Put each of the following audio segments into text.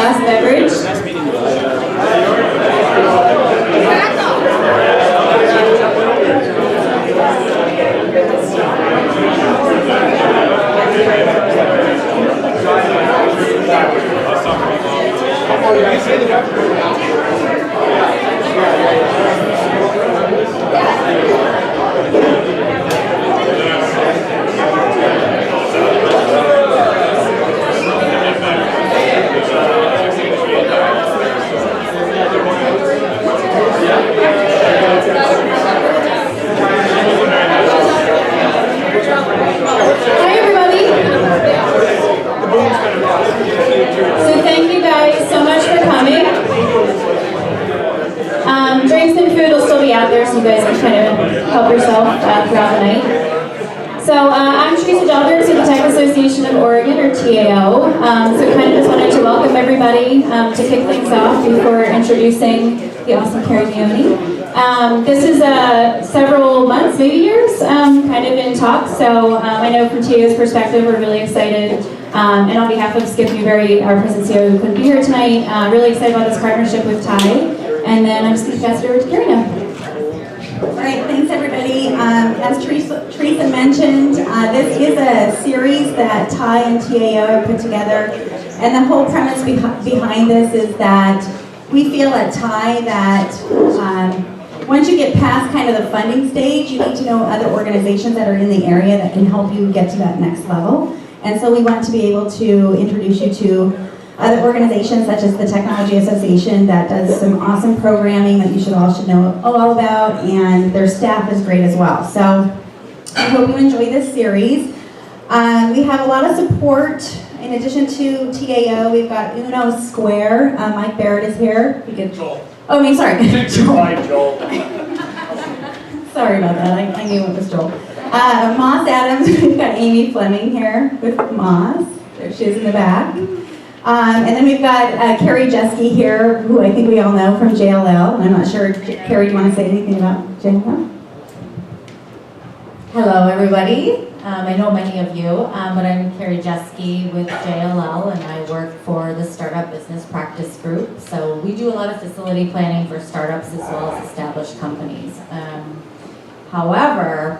last beverage. Hi everybody. So thank you guys so much for coming. Drinks and food will still be out there, so you guys can kind of help yourself throughout the night. So I'm Teresa Delbers with the Tech Association of Oregon, or TAO. So kind of just wanted to welcome everybody to kick things off before introducing the awesome Carrie Leone. This is several months, maybe years, kind of in talks. So I know from TAO's perspective, we're really excited. And on behalf of Skip Newberry, our president CEO who couldn't be here tonight, really excited about this partnership with TIE. And then I'm just going to pass it over to Carrie now. All right, thanks everybody. As Teresa mentioned, this is a series that TIE and TAO have put together. And the whole premise behind this is that we feel at TIE that once you get past kind of the funding stage, you need to know other organizations that are in the area that can help you get to that next level. And so we want to be able to introduce you to other organizations such as the Technology Association that does some awesome programming that you should know all about, and their staff is great as well. So I hope you enjoy this series. We have a lot of support. In addition to TAO, we've got Uno Square. Mike Barrett is here. Joel. Oh, I mean, sorry. Joel. Sorry about that. I knew it was Joel. Moss Adams, we've got Amy Fleming here with Moss. There she is in the back. And then we've got Carrie Jeske here, who I think we all know from JLL. I'm not sure, Carrie, do you want to say anything about JLL? Hello, everybody. I know many of you, but I'm Carrie Jeske with JLL, and I work for the Startup Business Practice Group. So we do a lot of facility planning for startups as well as established companies. However,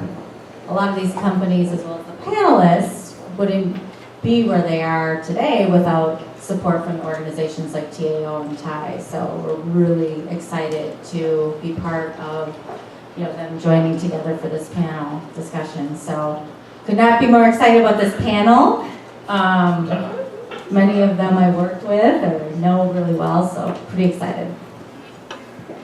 a lot of these companies, as well as the panelists, wouldn't be where they are today without support from organizations like TAO and TIE. So we're really excited to be part of them joining together for this panel discussion. So could not be more excited about this panel. Many of them I worked with or know really well, so pretty excited.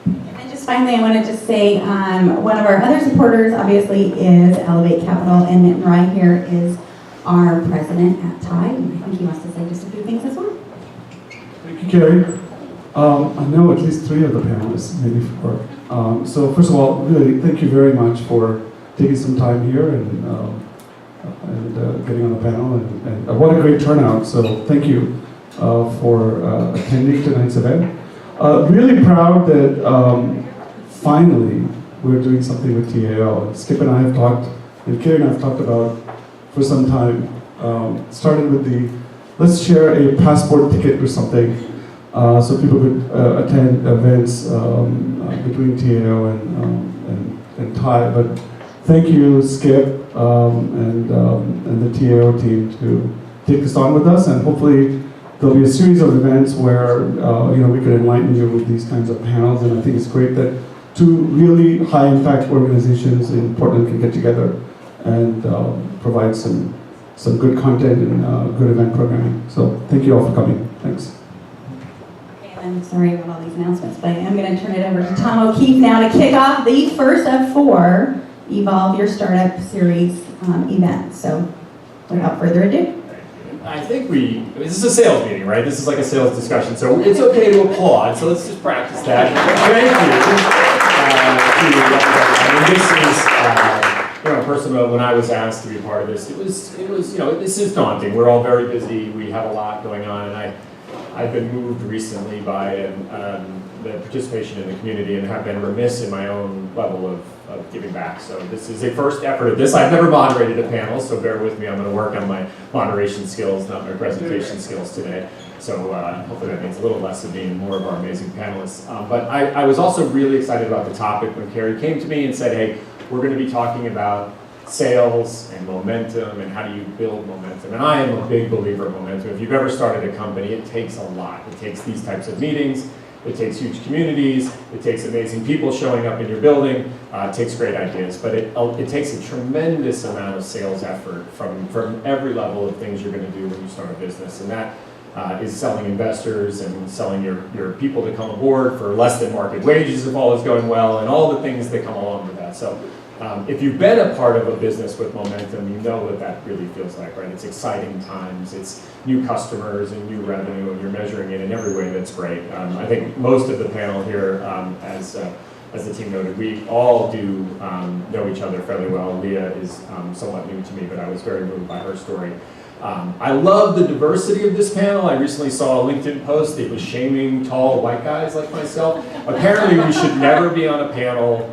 And just finally, I want to just say one of our other supporters, obviously, is Elevate Capital, and Nitin Rai here is our president at TIE, and I think he wants to say just a few things as well. Thank you, Carrie. I know at least 3 of the panelists, maybe 4. So first of all, really thank you very much for taking some time here and getting on the panel, and what a great turnout. So thank you for attending tonight's event. Really proud that finally we're doing something with TAO. Skip and I have talked, and Carrie and I have talked about for some time. Started with let's share a passport ticket or something so people could attend events between TAO and TIE. But thank you, Skip, and the TAO team to take this on with us, and hopefully there'll be a series of events where we could enlighten you with these kinds of panels. And I think it's great that 2 really high impact organizations in Portland can get together and provide some good content and good event programming. So thank you all for coming. Thanks. Okay, and I'm sorry about all these announcements, but I am going to turn it over to Tom O'Keefe now to kick off the first of 4 Evolve Your Startup Series events. So without further ado. I think this is a sales meeting, right? This is like a sales discussion, so it's okay to applaud, so let's just practice that. Thank you. This is, personal, when I was asked to be part of this, it was, this is daunting. We're all very busy, we have a lot going on, and I've been moved recently by the participation in the community and have been remiss in my own level of giving back. So this is a first effort at this. I've never moderated a panel, so bear with me. I'm going to work on my moderation skills, not my presentation skills today. So hopefully that means a little less of me and more of our amazing panelists. But I was also really excited about the topic when Carrie came to me and said, hey, we're going to be talking about sales and momentum and how do you build momentum. And I am a big believer in momentum. If you've ever started a company, it takes a lot. It takes these types of meetings. It takes huge communities. It takes amazing people showing up in your building. It takes great ideas. But it takes a tremendous amount of sales effort from every level of things you're going to do when you start a business. And that is selling investors and selling your people to come aboard for less than market wages if all is going well, and all the things that come along with that. So if you've been a part of a business with momentum, you know what that really feels like, right? It's exciting times, it's new customers and new revenue, and you're measuring it in every way that's great. I think most of the panel here, as the team noted, we all do know each other fairly well. Leah is somewhat new to me, but I was very moved by her story. I love the diversity of this panel. I recently saw a LinkedIn post that was shaming tall white guys like myself. Apparently we should never be on a panel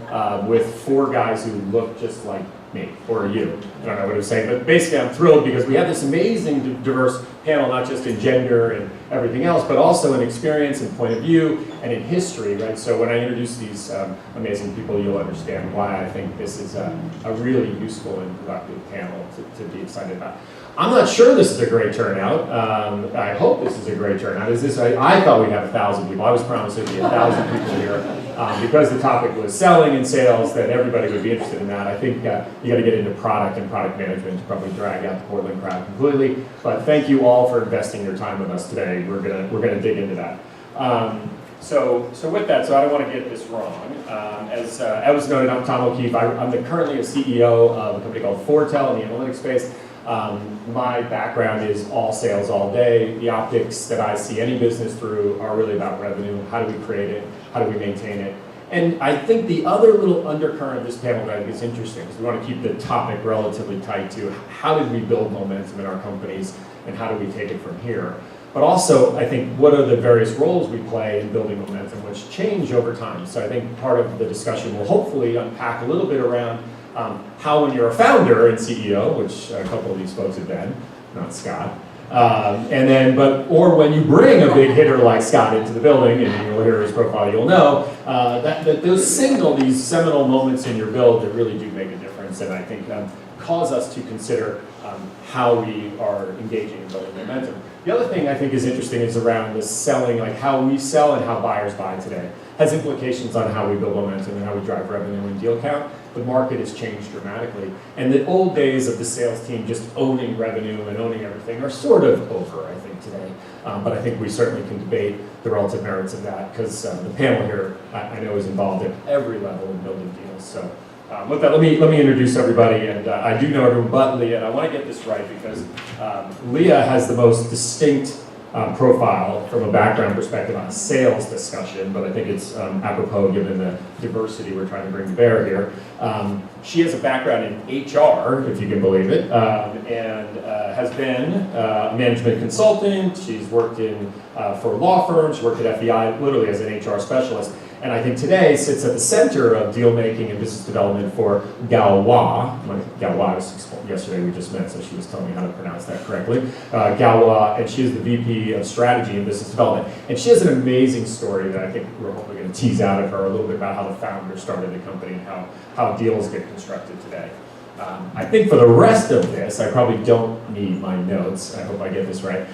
with 4 guys who look just like me, or you. I don't know what it was saying, but basically I'm thrilled because we have this amazing diverse panel, not just in gender and everything else, but also in experience and point of view and in history, right? So when I introduce these amazing people, you'll understand why I think this is a really useful and productive panel to be excited about. I'm not sure this is a great turnout. I hope this is a great turnout. I thought we'd have 1,000 people. I was promised there'd be 1,000 people here. Because the topic was selling and sales, that everybody would be interested in that. I think you got to get into product and product management to probably drag out the Portland crowd completely. But thank you all for investing your time with us today. We're gonna dig into that. So with that, so I don't want to get this wrong. As was noted, I'm Tom O'Keefe. I'm currently a CEO of a company called Fortel in the analytics space. My background is all sales all day. The optics that I see any business through are really about revenue. How do we create it? How do we maintain it? And I think the other little undercurrent of this panel that I think is interesting is we want to keep the topic relatively tight to how did we build momentum in our companies and how do we take it from here? But also, I think, what are the various roles we play in building momentum, which change over time. So I think part of the discussion will hopefully unpack a little bit around how when you're a founder and CEO, which a couple of these folks have been, not Scott, or when you bring a big hitter like Scott into the building, and you'll hear his profile, you'll know, that those signal these seminal moments in your build that really do make a difference, and I think cause us to consider how we are engaging in building momentum. The other thing I think is interesting is around the selling, like how we sell and how buyers buy today. Has implications on how we build momentum and how we drive revenue and deal count. The market has changed dramatically. And the old days of the sales team just owning revenue and owning everything are sort of over, I think, today. But I think we certainly can debate the relative merits of that because the panel here, I know, is involved at every level in building deals. So with that, let me introduce everybody. And I do know everyone but Leah, and I want to get this right because Leah has the most distinct profile from a background perspective on a sales discussion, but I think it's apropos given the diversity we're trying to bring to bear here. She has a background in HR, if you can believe it, and has been a management consultant. She's worked for law firms, she worked at FEI literally as an HR specialist, and I think today sits at the center of deal making and business development for Galois. Galois was yesterday we just met, so she was telling me how to pronounce that correctly. Galois, and she is the VP of Strategy and Business Development. And she has an amazing story that I think we're hopefully going to tease out of her a little bit about how the founder started the company and how deals get constructed today. I think for the rest of this, I probably don't need my notes. I hope I get this right.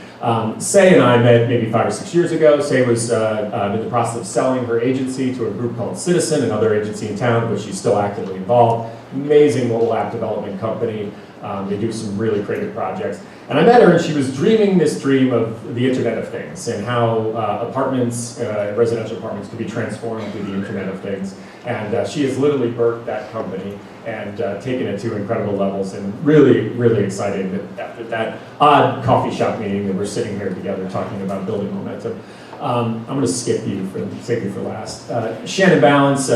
Say and I met maybe 5 or 6 years ago. Say was in the process of selling her agency to a group called Citizen, another agency in town, but she's still actively involved. Amazing mobile app development company. They do some really creative projects. And I met her and she was dreaming this dream of the Internet of Things and how residential apartments could be transformed through the Internet of Things. And she has literally birthed that company and taken it to incredible levels, and really, really excited that after that odd coffee shop meeting that we're sitting here together talking about building momentum. I'm going to skip you save you for last. Shannon Balance.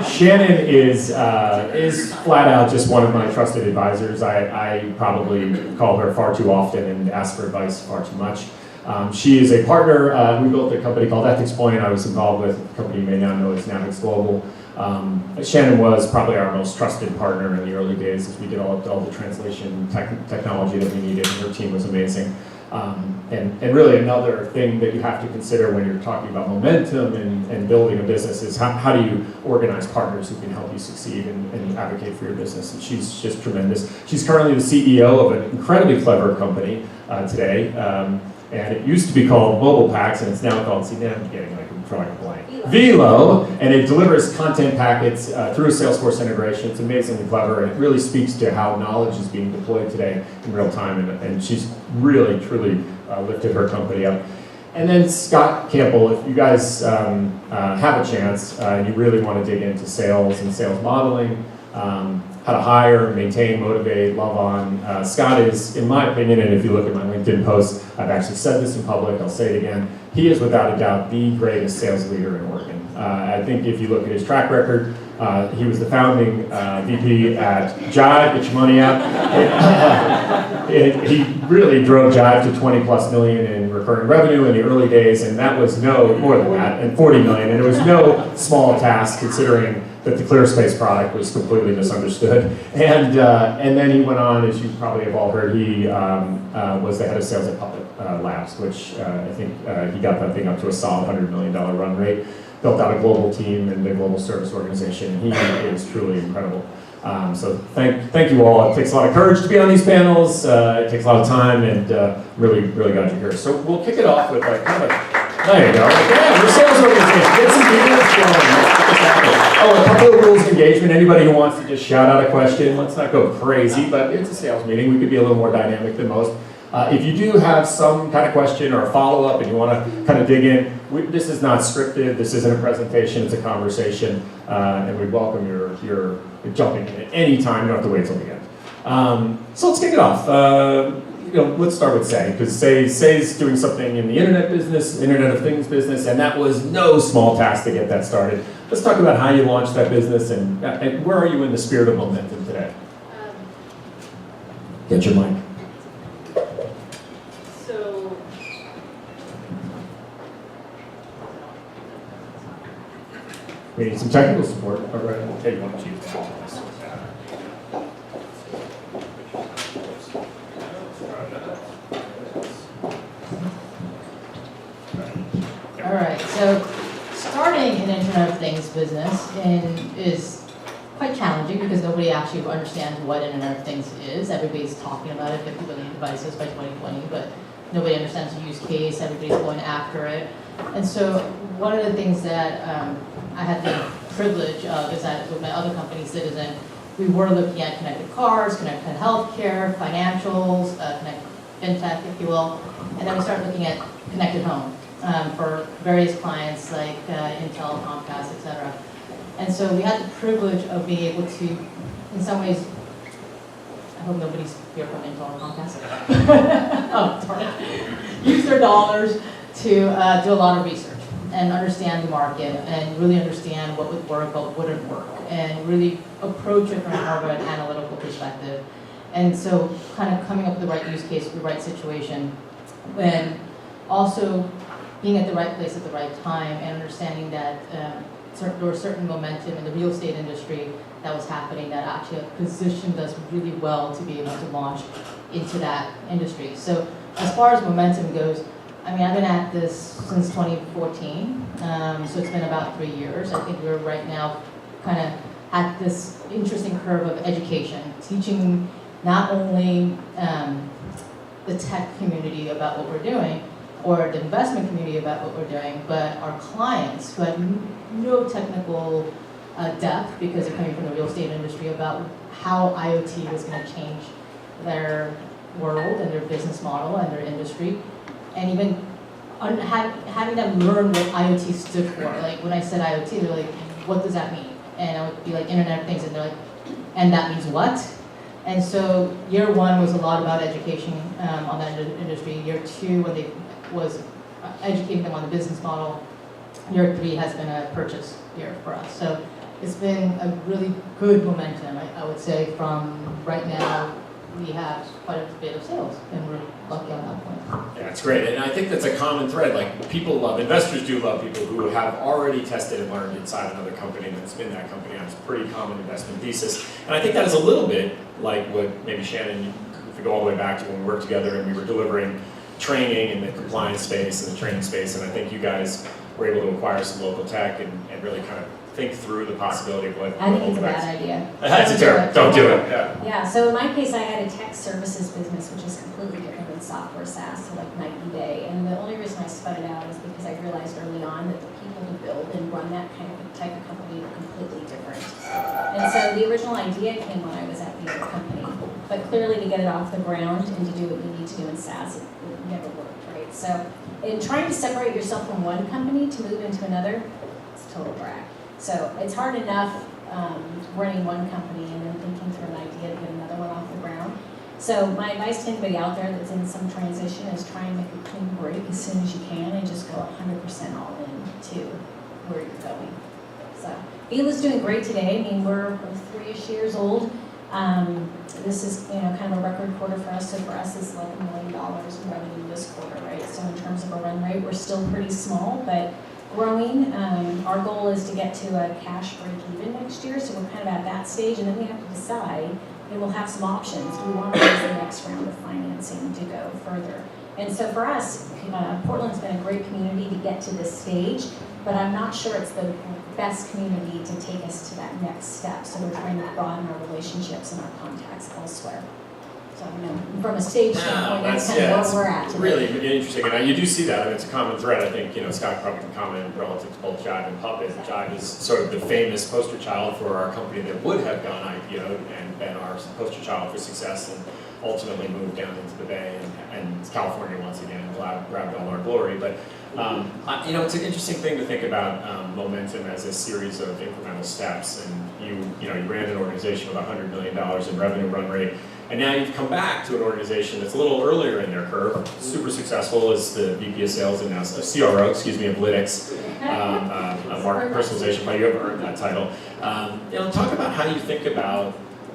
Shannon is flat out just one of my trusted advisors. I probably call her far too often and ask for advice far too much. She is a partner. We built a company called Ethics Point. I was involved with a company you may now know as Navix Global. Shannon was probably our most trusted partner in the early days as we developed all the translation technology that we needed, and her team was amazing. And really another thing that you have to consider when you're talking about momentum and building a business is how do you organize partners who can help you succeed and advocate for your business. And she's just tremendous. She's currently the CEO of an incredibly clever company today. And it used to be called Mobile Packs, and it's now called, see now I'm getting like I'm drawing a blank. Velo, and it delivers content packets through a Salesforce integration. It's amazingly clever, and it really speaks to how knowledge is being deployed today in real time, and she's really, truly lifted her company up. And then Scott Campbell, if you guys have a chance and you really want to dig into sales and sales modeling, how to hire, maintain, motivate, love on. Scott is, in my opinion, and if you look at my LinkedIn posts, I've actually said this in public, I'll say it again, he is without a doubt the greatest sales leader in Oregon. I think if you look at his track record, he was the founding VP at Jive, get your money out. He really drove Jive to 20 plus million in recurring revenue in the early days, and that was no, more than that, and 40 million, and it was no small task considering that the ClearSpace product was completely misunderstood. And then he went on, as you probably have all heard, he was the head of sales at Puppet Labs, which I think he got that thing up to a solid $100 million run rate, built out a global team and a global service organization, and he is truly incredible. So thank you all. It takes a lot of courage to be on these panels. It takes a lot of time, and really glad you're here. So we'll kick it off with like kind of there you go. Yeah, we're a sales organization. Get some people going. Oh, a couple of rules of engagement. Anybody who wants to just shout out a question, let's not go crazy, but it's a sales meeting. We could be a little more dynamic than most. If you do have some kind of question or a follow-up and you want to kind of dig in, this is not scripted. This isn't a presentation. It's a conversation, and we welcome your jumping in at any time. You don't have to wait till the end. So let's kick it off. Let's start with Say, because Say's doing something in the internet business, Internet of Things business, and that was no small task to get that started. Let's talk about how you launched that business and where are you in the spirit of momentum today? Get your mic. So, We need some technical support. All right, we'll take one to you. all right, so starting an Internet of Things business is quite challenging because nobody actually understands what Internet of Things is. Everybody's talking about it, 50 billion devices by 2020, but nobody understands the use case, everybody's going after it. And so one of the things that I had the privilege of is that with my other company, Citizen, we were looking at connected cars, connected healthcare, financials, connected fintech, if you will, and then we started looking at connected home for various clients like Intel, Comcast, etc. And so we had the privilege of being able to, in some ways, I hope nobody's here from Intel or Comcast. Oh, darn it. Use their dollars to do a lot of research and understand the market and really understand what would work, what wouldn't work, and really approach it from more of an analytical perspective. And so kind of coming up with the right use case, the right situation, and also being at the right place at the right time and understanding that there was certain momentum in the real estate industry that was happening that actually positioned us really well to be able to launch into that industry. So as far as momentum goes, I mean, I've been at this since 2014, so it's been about 3 years. I think we're right now kind of at this interesting curve of education, teaching not only the tech community about what we're doing, or the investment community about what we're doing, but our clients who had no technical depth because they're coming from the real estate industry about how IoT was going to change their world and their business model and their industry. And even having them learn what IoT stood for. Like when I said IoT, they're like, what does that mean? And I would be like, Internet of Things, and they're like, and that means what? And so year one was a lot about education on that industry. Year two, when they was educating them on the business model. Year three has been a purchase year for us. So it's been a really good momentum, I would say, from right now we have quite a bit of sales, and we're lucky on that point. Yeah, it's great, and I think that's a common thread. Like people love, investors do love people who have already tested and learned inside another company and then spin that company on. It's a pretty common investment thesis, and I think that is a little bit like what maybe Shannon, if we go all the way back to when we worked together and we were delivering training in the compliance space and the training space, and I think you guys were able to acquire some local tech and really kind of think through the possibility of what I think it's a bad idea. That's a terrible. Don't do it. Yeah. Yeah, so in my case, I had a tech services business, which is completely different than software SaaS, so like night and day. And the only reason I spun it out is because I realized early on that the people who build and run that kind of type of company were completely different. And so the original idea came when I was at the other company, but clearly to get it off the ground and to do what you need to do in SaaS, it never worked, right? So in trying to separate yourself from one company to move into another, it's a total drag. So it's hard enough running one company and then thinking through an idea to get another one off the ground. So my advice to anybody out there that's in some transition is try and make a clean break as soon as you can and just go 100% all in to where you're going. So Vila's doing great today. I mean, we're 3-ish years old. This is kind of a record quarter for us. So for us, it's $11 million in revenue this quarter, right? So in terms of a run rate, we're still pretty small, but growing. Our goal is to get to a cash break even next year, so we're kind of at that stage, and then we have to decide, and we'll have some options. Do we want to raise the next round of financing to go further? And so for us, Portland's been a great community to get to this stage, but I'm not sure it's the best community to take us to that next step, so we're trying to broaden our relationships and our contacts elsewhere. So, from a stage standpoint, that's kind of where we're at today. Really interesting, and you do see that. I mean, it's a common thread. I think Scott probably can comment relative to both Jive and Puppet. Jive is sort of the famous poster child for our company that would have gone IPO and been our poster child for success, and ultimately moved down into the Bay and California once again and grabbed all our glory. But it's an interesting thing to think about momentum as a series of incremental steps. And you ran an organization with $100 million in revenue run rate. And now you've come back to an organization that's a little earlier in their curve, super successful as the VP of Sales and now CRO, of Lytics, market personalization, but you have earned that title. Talk about how you think about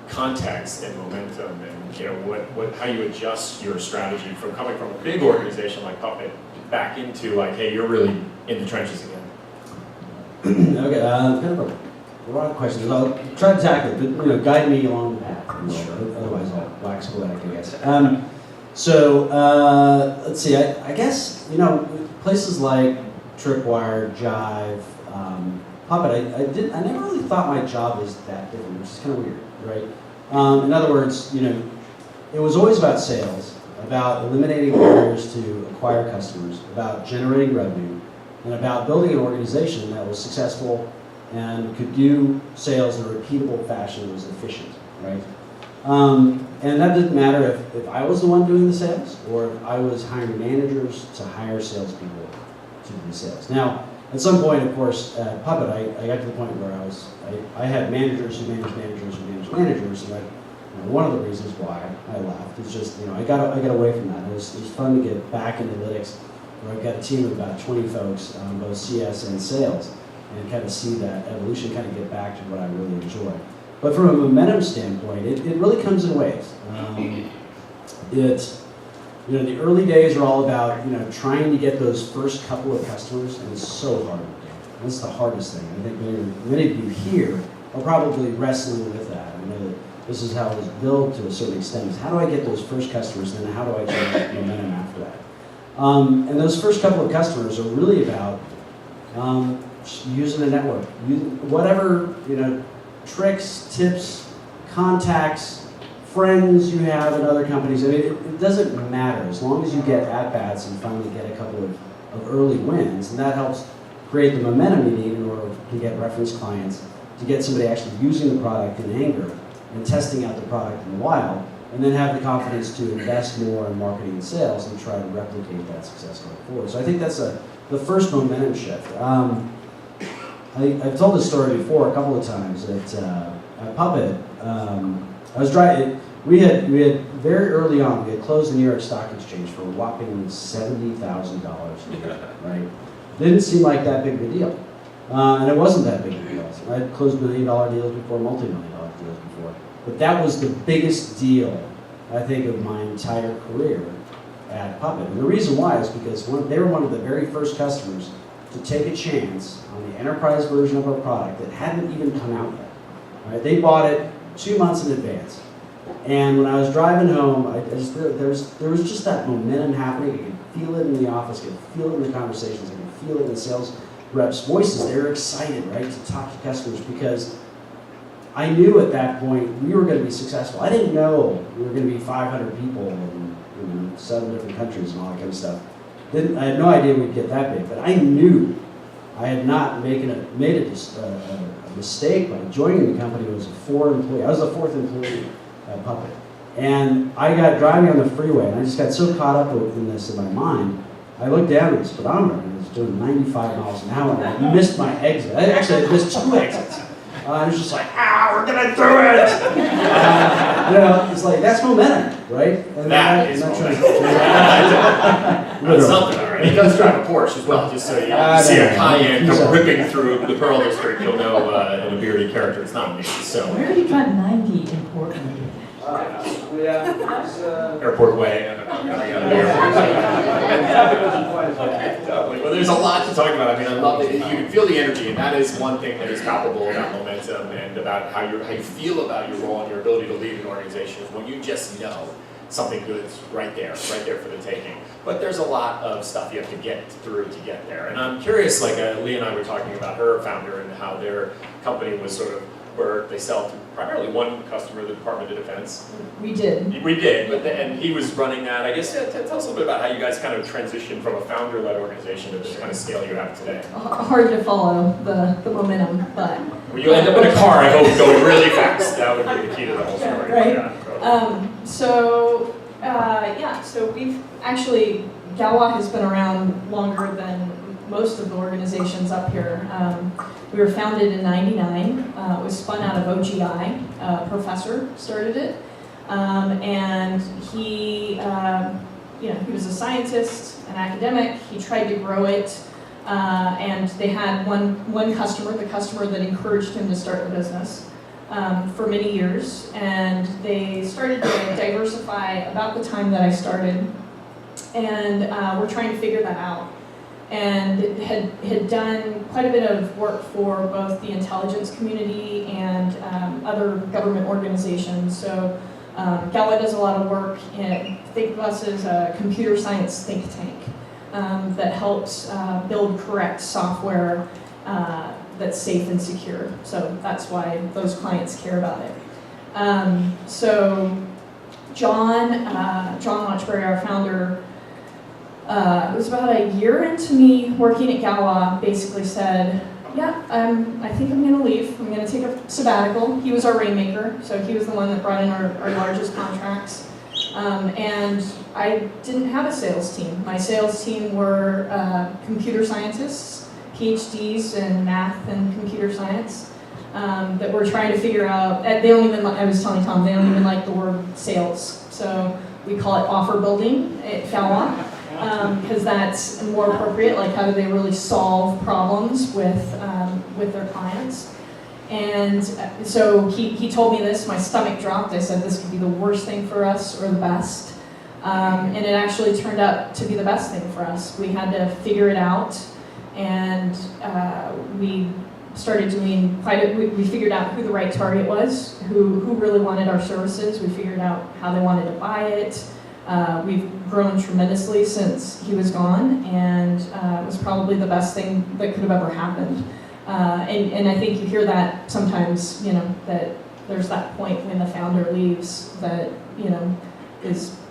context and momentum, and how you adjust your strategy from coming from a big organization like Puppet back into like, hey, you're really in the trenches again. Okay, kind of a lot of questions. I'll try to tackle it, but guide me along the path. Sure. Otherwise, I'll wax poetic, I guess. Let's see. I guess places like Tripwire, Jive, Puppet. I never really thought my job was that different, which is kind of weird, right? In other words, it was always about sales, about eliminating barriers to acquire customers, about generating revenue, and about building an organization that was successful and could do sales in a repeatable fashion that was efficient, right? And that didn't matter if I was the one doing the sales or if I was hiring managers to hire salespeople to do the sales. Now, at some point, of course, at Puppet, I got to the point where I had managers who managed managers who managed managers, and one of the reasons why I left is just, I got away from that. It was fun to get back into Lytics, where I've got a team of about 20 folks, both CS and sales, and kind of see that evolution kind of get back to what I really enjoy. But from a momentum standpoint, it really comes in waves. The early days are all about, trying to get those first couple of customers, and it's so hard to do. That's the hardest thing. I think many of you here are probably wrestling with that. I know that this is how it was built to a certain extent, is how do I get those first customers, and then how do I generate momentum after that? And those first couple of customers are really about using a network, whatever, tricks, tips, contacts, friends you have in other companies. I mean, it doesn't matter as long as you get at-bats and finally get a couple of early wins, and that helps create the momentum you need in order to get reference clients, to get somebody actually using the product in anger and testing out the product in the wild, and then have the confidence to invest more in marketing and sales and try to replicate that success going forward. So I think that's the first momentum shift. I've told this story before a couple of times at Puppet. I was driving. We had very early on. We had closed the New York Stock Exchange for a whopping $70,000 a year. Right? Didn't seem like that big of a deal, and it wasn't that big of a deal. I'd closed $1 million deals before, multi-million-dollar deals before, but that was the biggest deal I think, of my entire career at Puppet. And the reason why is because they were one of the very first customers to take a chance on the enterprise version of our product that hadn't even come out yet. Right? They bought it 2 months in advance. And when I was driving home, I just there was just that momentum happening. I could feel it in the office, I could feel it in the conversations, I could feel it in the sales reps' voices. They were excited, right, to talk to customers because I knew at that point we were going to be successful. I didn't know we were going to be 500 people in 7 different countries and all that kind of stuff. I had no idea we'd get that big, but I knew I had not made a mistake by joining the company. It was a 4 employee. I was the 4th employee at Puppet. And I got driving on the freeway, and I just got so caught up in this in my mind, I looked down at the speedometer, and it was doing 95 miles an hour, and I missed my exit. I actually missed 2 exits. I was just like, we're gonna do it! It's like, that's momentum, right? And That is momentum. That's something, all right. He does drive a Porsche as well, just so you see a Cayenne come ripping through the Pearl District, you'll know in a bearded character, it's not me, so. Where do you drive 90 in Portland? Airport Way. Well, there's a lot to talk about. I mean, I love it. You can feel the energy, and that is one thing that is palpable about momentum and about how you feel about your role and your ability to lead an organization. Is when you just know something good's right there for the taking. But there's a lot of stuff you have to get through to get there. And I'm curious, like Lee and I were talking about her founder and how their company was sort of where they sell to primarily one customer, the Department of Defense. We did. We did, and he was running that. I guess tell us a little bit about how you guys kind of transitioned from a founder-led organization to this kind of scale you have today. Hard to follow the momentum, but... Well, you end up in a car, I hope, going really fast. That would be the key to the whole story. Right. Yeah. So we've actually, Galwa has been around longer than most of the organizations up here. We were founded in '99. It was spun out of OGI. A professor started it, and he was a scientist, an academic. He tried to grow it, and they had one customer, the customer that encouraged him to start the business for many years. And they started to diversify about the time that I started, and we're trying to figure that out. And had done quite a bit of work for both the intelligence community and other government organizations. So Galwa does a lot of work think of us as a computer science think tank that helps build correct software that's safe and secure. So that's why those clients care about it. So John Watchbury, our founder, it was about a year into me working at Galwa, basically said, I think I'm going to leave. I'm going to take a sabbatical. He was our rainmaker, so he was the one that brought in our largest contracts. And I didn't have a sales team. My sales team were computer scientists, PhDs in math and computer science, that were trying to figure out, I was telling Tom, they don't even like the word sales. So we call it offer building at Galwa. Because that's more appropriate, like how do they really solve problems with their clients. And so he told me this, my stomach dropped. I said this could be the worst thing for us or the best. And it actually turned out to be the best thing for us. We had to figure it out, and we started doing we figured out who the right target was, who really wanted our services. We figured out how they wanted to buy it. We've grown tremendously since he was gone, and it was probably the best thing that could have ever happened. And I think you hear that sometimes, that there's that point when the founder leaves that,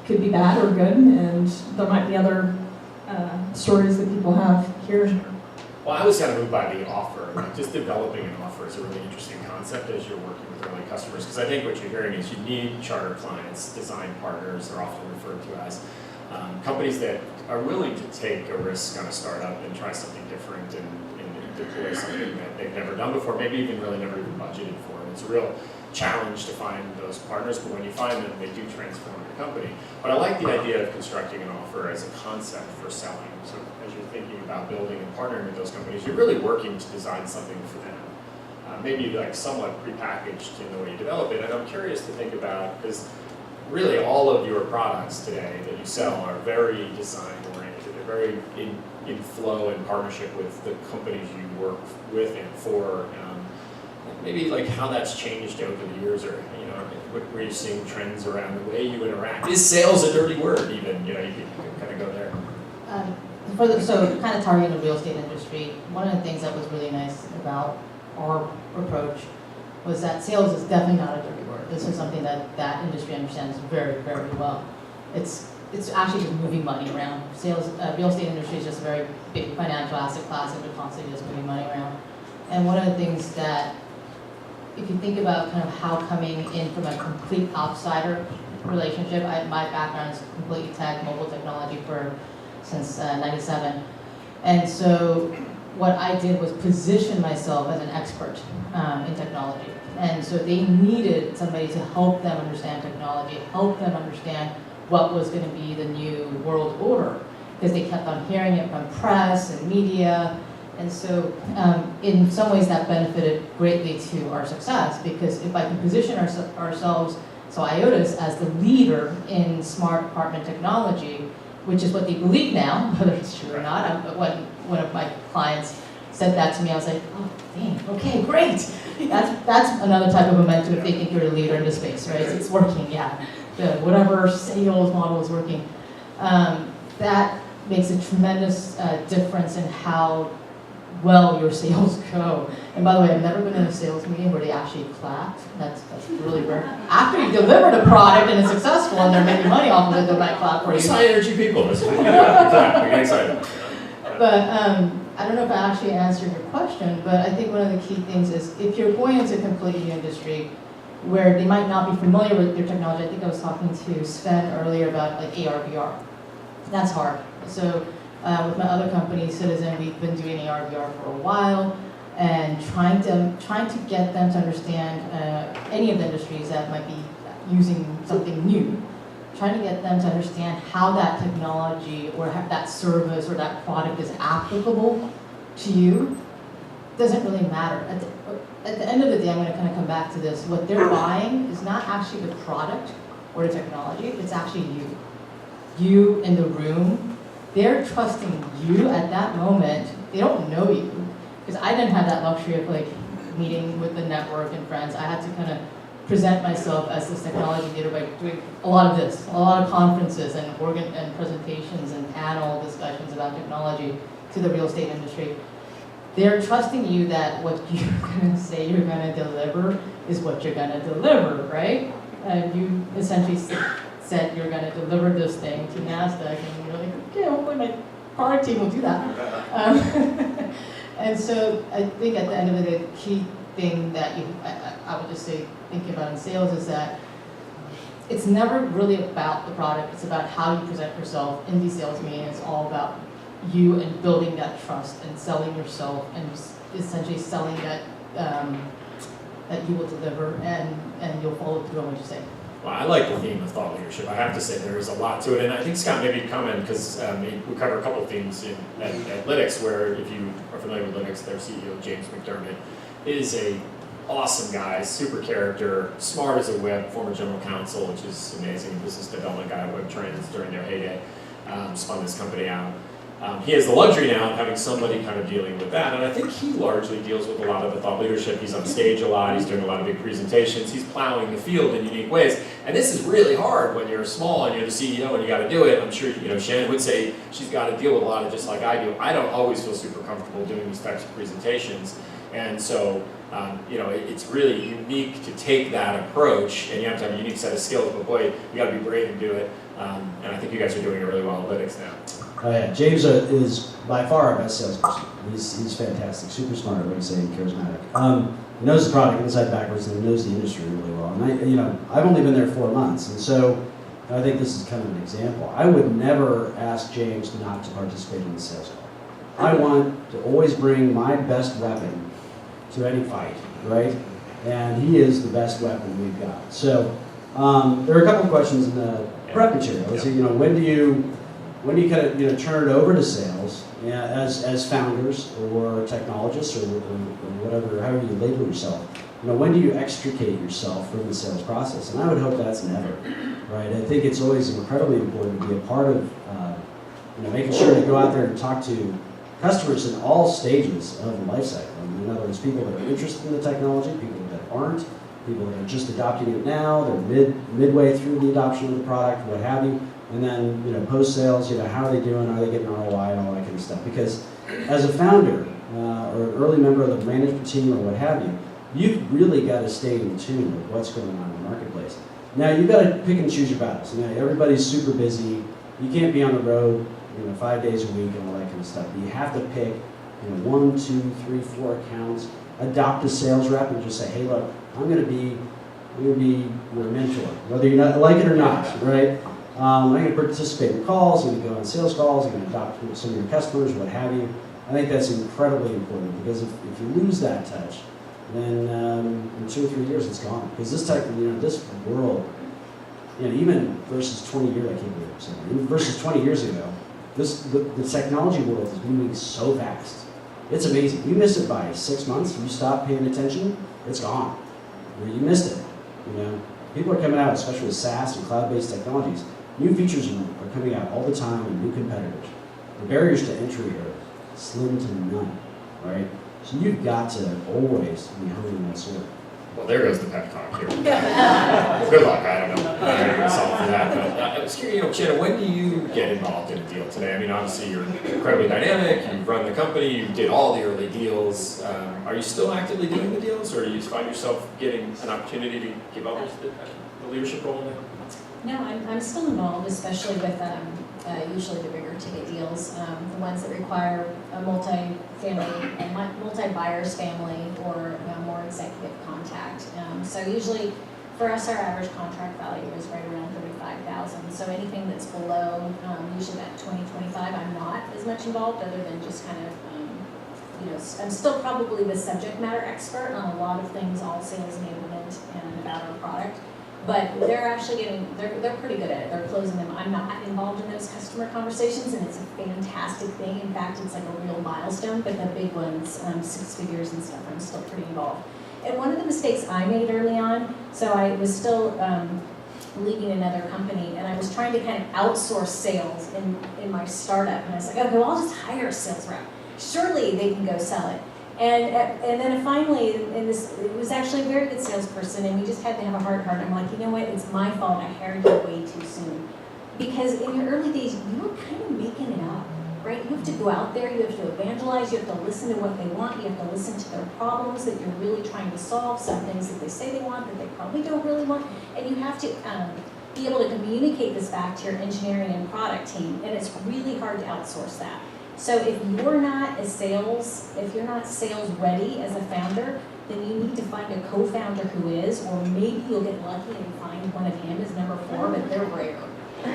could be bad or good, and there might be other stories that people have here. Well, I was kind of moved by the offer. Just developing an offer is a really interesting concept as you're working with early customers, because I think what you're hearing is you need charter clients, design partners, they're often referred to as companies that are willing to take a risk on a startup and try something different and deploy something that they've never done before, maybe even really never even budgeted for. And it's a real challenge to find those partners, but when you find them, they do transform your company. But I like the idea of constructing an offer as a concept for selling. So as you're thinking about building and partnering with those companies, you're really working to design something for them. Maybe like somewhat prepackaged in the way you develop it. And I'm curious to think about, because really all of your products today that you sell are very design oriented. They're very in flow and partnership with the companies you work with and for. Maybe like how that's changed over the years, or where you're seeing trends around the way you interact. Is sales a dirty word? Even you can kind of go there. So kind of targeting the real estate industry, one of the things that was really nice about our approach was that sales is definitely not a dirty word. This is something that industry understands very, very well. It's actually just moving money around. Sales, real estate industry is just a very big financial asset class, and we're constantly just moving money around. And one of the things that, if you think about kind of how coming in from a complete outsider relationship, my background is completely tech, mobile technology since '97. And so what I did was position myself as an expert in technology. And so they needed somebody to help them understand technology, help them understand what was going to be the new world order, because they kept on hearing it from press and media. And so in some ways that benefited greatly to our success, because if I can position ourselves, so IOTAS, as the leader in smart apartment technology, which is what they believe now, whether it's true or not. When one of my clients said that to me, I was like, oh, dang, okay, great. That's another type of momentum if they think you're a leader in the space, right? It's working, yeah. Whatever sales model is working. That makes a tremendous difference in how well your sales go. And by the way, I've never been in a sales meeting where they actually clapped. That's really rare. After you delivered a product and it's successful and they're making money off of it, they might clap for you. High energy people. We get excited. But I don't know if I actually answered your question, but I think one of the key things is if you're going into a completely new industry where they might not be familiar with your technology. I think I was talking to Sven earlier about like AR, VR. That's hard. So with my other company, Citizen, we've been doing AR, VR for a while, and trying to get them to understand any of the industries that might be using something new. Trying to get them to understand how that technology or that service or that product is applicable to you doesn't really matter. At the end of the day, I'm going to kind of come back to this. What they're buying is not actually the product or the technology, it's actually you. You in the room. They're trusting you at that moment. They don't know you. Because I didn't have that luxury of like meeting with the network and friends. I had to kind of present myself as this technology leader by doing a lot of this, a lot of conferences and presentations and panel discussions about technology to the real estate industry. They're trusting you that what you're going to say you're going to deliver is what you're going to deliver, right? You essentially said you're going to deliver this thing to NASDAQ, and you're like, okay, hopefully my product team will do that. And so I think at the end of the day, the key thing that I would just say, thinking about in sales is that it's never really about the product, it's about how you present yourself in these sales meetings. It's all about you and building that trust and selling yourself and essentially selling that that you will deliver and you'll follow through on what you say. Well, I like the theme of thought leadership. I have to say there is a lot to it, and I think Scott maybe comment because we cover a couple of themes at Lytx, where if you are familiar with Lytx, their CEO James McDermott is a awesome guy, super character, smart as a whip, former general counsel, which is amazing, business development guy at WebTrends during their heyday, spun this company out. He has the luxury now of having somebody kind of dealing with that, and I think he largely deals with a lot of the thought leadership. He's on stage a lot, he's doing a lot of big presentations, he's plowing the field in unique ways, and this is really hard when you're small and you're the CEO and you got to do it. I'm sure Shannon would say she's got to deal with a lot of just like I do. I don't always feel super comfortable doing these types of presentations, and so it's really unique to take that approach, and you have to have a unique set of skills, but boy, you got to be brave and do it, and I think you guys are doing it really well at Lytx now. Oh yeah, James is by far our best salesperson. He's fantastic, super smart, I would say, and charismatic. He knows the product inside backwards, and he knows the industry really well. And I've only been there 4 months, and so I think this is kind of an example. I would never ask James not to participate in the sales call. I want to always bring my best weapon to any fight, right? And he is the best weapon we've got. So there are a couple of questions in the prep material. So, when do you kind of turn it over to sales as founders or technologists or whatever, however you label yourself? when do you extricate yourself from the sales process? And I would hope that's never, right? I think it's always incredibly important to be a part of, making sure to go out there and talk to customers in all stages of the life cycle. In other words, people that are interested in the technology, people that aren't, people that are just adopting it now, they're midway through the adoption of the product, what have you, and then post-sales, how are they doing, are they getting ROI and all that kind of stuff. Because as a founder or an early member of the management team or what have you, you've really got to stay in tune with what's going on in the marketplace. Now you've got to pick and choose your battles. Everybody's super busy. You can't be on the road 5 days a week and all that kind of stuff. But you have to pick 1, 2, 3, 4 accounts, adopt a sales rep and just say, hey, look, I'm going to be your mentor, whether you like it or not, right? I'm going to participate in calls, I'm going to go on sales calls, I'm going to adopt some of your customers, what have you. I think that's incredibly important because if you lose that touch, then in 2 or 3 years it's gone. Because this this world, even versus 20 years, I can't believe I'm saying, even versus 20 years ago, the technology world is moving so fast. It's amazing. You miss it by 6 months, you stop paying attention, it's gone. You missed it. People are coming out, especially with SaaS and cloud-based technologies. New features are coming out all the time and new competitors. The barriers to entry are slim to none, right? So you've got to always be honing that sword. Well, there goes the pep talk here. Good luck. I don't know. I'm not going to solve for that. But I was curious, Shannon, when do you get involved in a deal today? I mean, obviously you're incredibly dynamic. You run the company. You did all the early deals. Are you still actively doing the deals, or do you find yourself getting an opportunity to give others the leadership role in there? No, I'm still involved, especially with usually the bigger ticket deals, the ones that require a multi-buyers family or more executive contact. So usually for us, our average contract value is right around $35,000. So anything that's below, usually that 25, I'm not as much involved, other than just kind of, I'm still probably the subject matter expert on a lot of things, all sales enablement and about our product. But they're actually they're pretty good at it. They're closing them. I'm not involved in those customer conversations, and it's a fantastic thing. In fact, it's like a real milestone, but the big ones, 6 figures and stuff, I'm still pretty involved. And one of the mistakes I made early on, so I was still leading another company, and I was trying to kind of outsource sales in my startup. And I was like, okay, well, I'll just hire a sales rep. Surely they can go sell it. And then finally, it was actually a very good salesperson, and we just had to have a heart. I'm like, you know what, it's my fault, I hired you way too soon. Because in your early days, you were kind of making it up, right? You have to go out there, you have to evangelize, you have to listen to what they want, you have to listen to their problems that you're really trying to solve, some things that they say they want that they probably don't really want, and you have to be able to communicate this back to your engineering and product team, and it's really hard to outsource that. So if you're not sales ready as a founder, then you need to find a co-founder who is, or maybe you'll get lucky and find one of him as number 4, but they're rare.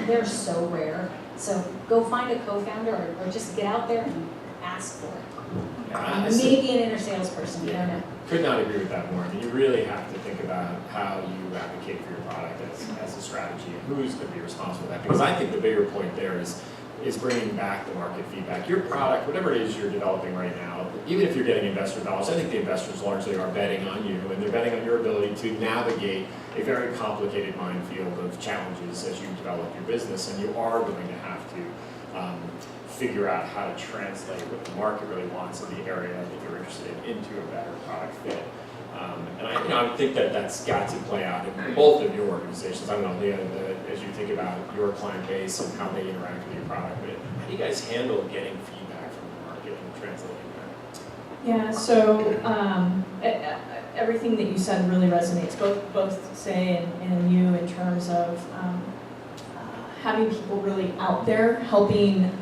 They're so rare. So go find a co-founder or just get out there and ask for it. Yeah, maybe an inner salesperson, you don't know. Could not agree with that more. I mean, you really have to think about how you advocate for your product as a strategy and who's going to be responsible for that. Because I think the bigger point there is bringing back the market feedback. Your product, whatever it is you're developing right now, even if you're getting investor dollars, I think the investors largely are betting on you, and they're betting on your ability to navigate a very complicated minefield of challenges as you develop your business, and you are going to have to figure out how to translate what the market really wants in the area that you're interested in into a better product fit. And I think that's got to play out in both of your organizations. I don't know, Leah, as you think about your client base and how they interact with your product, but how do you guys handle getting feedback from the market and translating that? Yeah, so everything that you said really resonates, both Say and you, in terms of having people really out there helping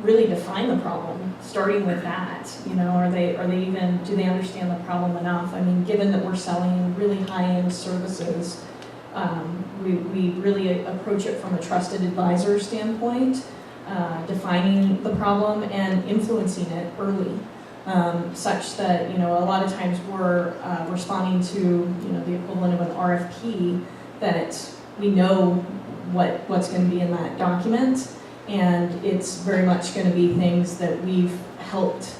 really define the problem, starting with that. Are they even, do they understand the problem enough? I mean, given that we're selling really high-end services, we really approach it from a trusted advisor standpoint, defining the problem and influencing it early, such that, a lot of times we're responding to, the equivalent of an RFP, that we know what's going to be in that document. And it's very much going to be things that we've helped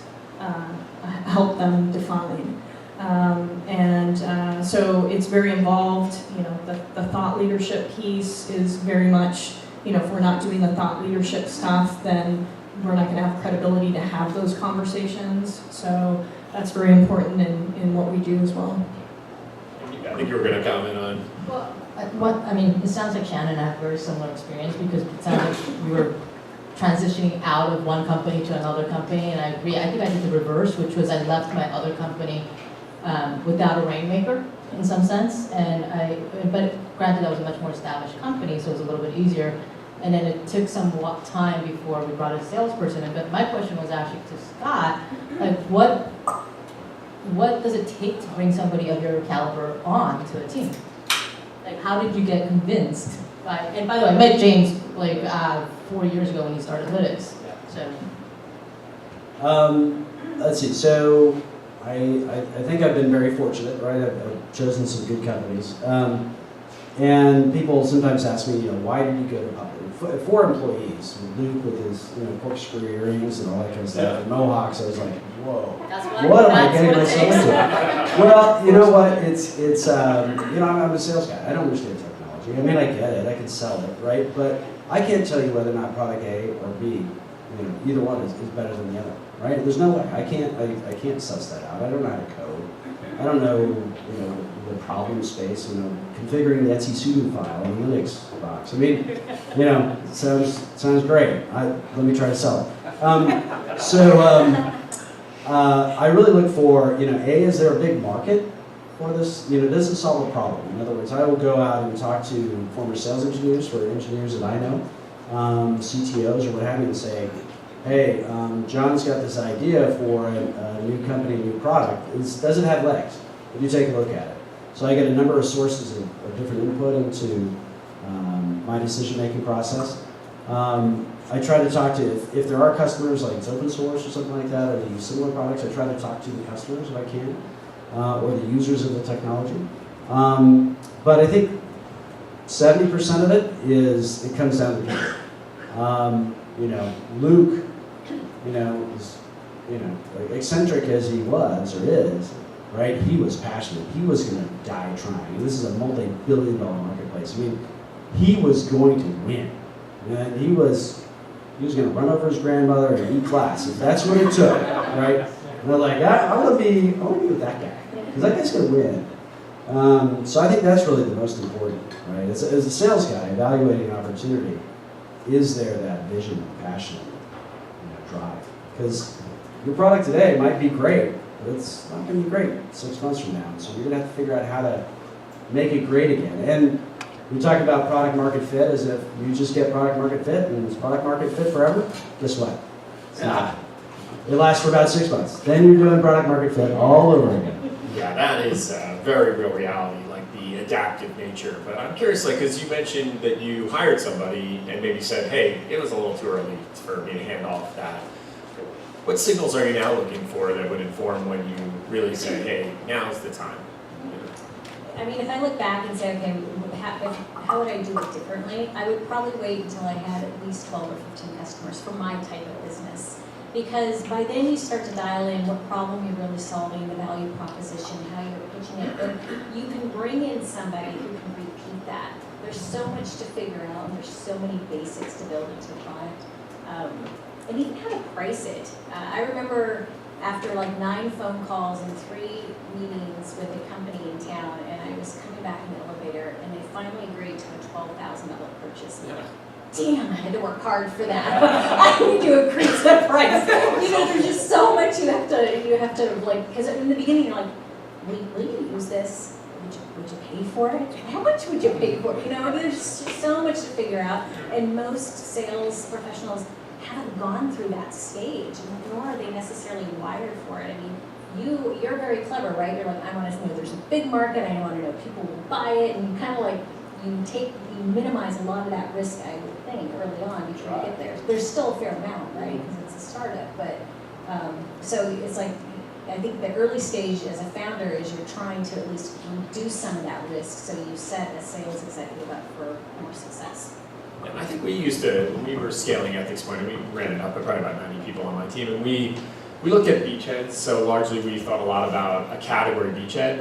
them define. So it's very involved, the thought leadership piece is very much, if we're not doing the thought leadership stuff, then we're not gonna have credibility to have those conversations. So that's very important in what we do as well. I think you were going to comment on. Well, it sounds like Shannon and I have very similar experience because it sounds like we were transitioning out of one company to another company, and I agree. I think I did the reverse, which was I left my other company without a rainmaker in some sense, but granted that was a much more established company, so it was a little bit easier. And then it took some time before we brought a salesperson in. But my question was actually to Scott, like what does it take to bring somebody of your caliber on to a team? Like, how did you get convinced? And by the way, I met James like 4 years ago when he started Lytics. So. Let's see. So I think I've been very fortunate, right? I've chosen some good companies. And people sometimes ask me, why did you go to public? 4 employees, Luke with his, corkscrew earrings and all that kind of stuff, and mohawks. I was like, whoa, what am I getting myself into? Well, you know what? It's I'm a sales guy. I don't understand technology. I get it. I can sell it, right? But I can't tell you whether or not product A or B, either one is better than the other, right? There's no way. I can't suss that out. I don't know how to code. I don't know, the problem space, configuring the etcsudo file in the Linux box. Sounds great. Let me try to sell it. I really look for, A, is there a big market for this? Does it solve a problem? In other words, I will go out and talk to former sales engineers for engineers that I know, CTOs or what have you, and say, hey, John's got this idea for a new company, new product. Does it have legs? Would you take a look at it? So I get a number of sources of different input into my decision-making process. I try to talk to, if there are customers, like it's open source or something like that, or they use similar products, I try to talk to the customers if I can, or the users of the technology. But I think 70% of it comes down to people. Luke, is, like eccentric as he was or is, right? He was passionate. He was going to die trying. And this is a multi-billion-dollar marketplace. He was going to win. And he was going to run over his grandmother and eat glass. If that's what it took, right? And they're like, I want to be with that guy because that guy's going to win. So I think that's really the most important, right? As a sales guy evaluating an opportunity, is there that vision, passion, drive? Because your product today might be great, but it's not going to be great 6 months from now. So you're going to have to figure out how to make it great again. And we talk about product market fit as if you just get product market fit and it's product market fit forever. Guess what? It's not. It lasts for about 6 months. Then you're doing product market fit all over again. Yeah, that is a very real reality, like the adaptive nature. But I'm curious, because you mentioned that you hired somebody and maybe said, hey, it was a little too early for me to hand off that. What signals are you now looking for that would inform when you really say, hey, now's the time? If I look back and say, okay, how would I do it differently? I would probably wait until I had at least 12 or 15 customers for my type of business. Because by then you start to dial in what problem you're really solving, the value proposition, how you're pitching it. But you can bring in somebody who can repeat that. There's so much to figure out, and there's so many basics to build into the product. And even how to price it. I remember after like 9 phone calls and 3 meetings with a company in town, and I was coming back in the elevator, and they finally agreed to a $12,000 purchase. And I'm like, damn, I had to work hard for that. I need to increase the price. There's just so much you have to like, because in the beginning you're like, will you use this? Would you pay for it? How much would you pay for it? There's just so much to figure out, and most sales professionals haven't gone through that stage, nor are they necessarily wired for it. You're very clever, right? You're like, I want to know there's a big market, I want to know people will buy it, and you kind of like, you minimize a lot of that risk, I would think, early on before you get there. There's still a fair amount, right? Because it's a startup, but, so it's like, I think the early stage as a founder is you're trying to at least reduce some of that risk, so you set a sales executive up for more success. And I think we used to, when we were scaling Ethics Point, and we ran it up to probably about 90 people on my team, and we We look at beachheads, so largely we thought a lot about a category beachhead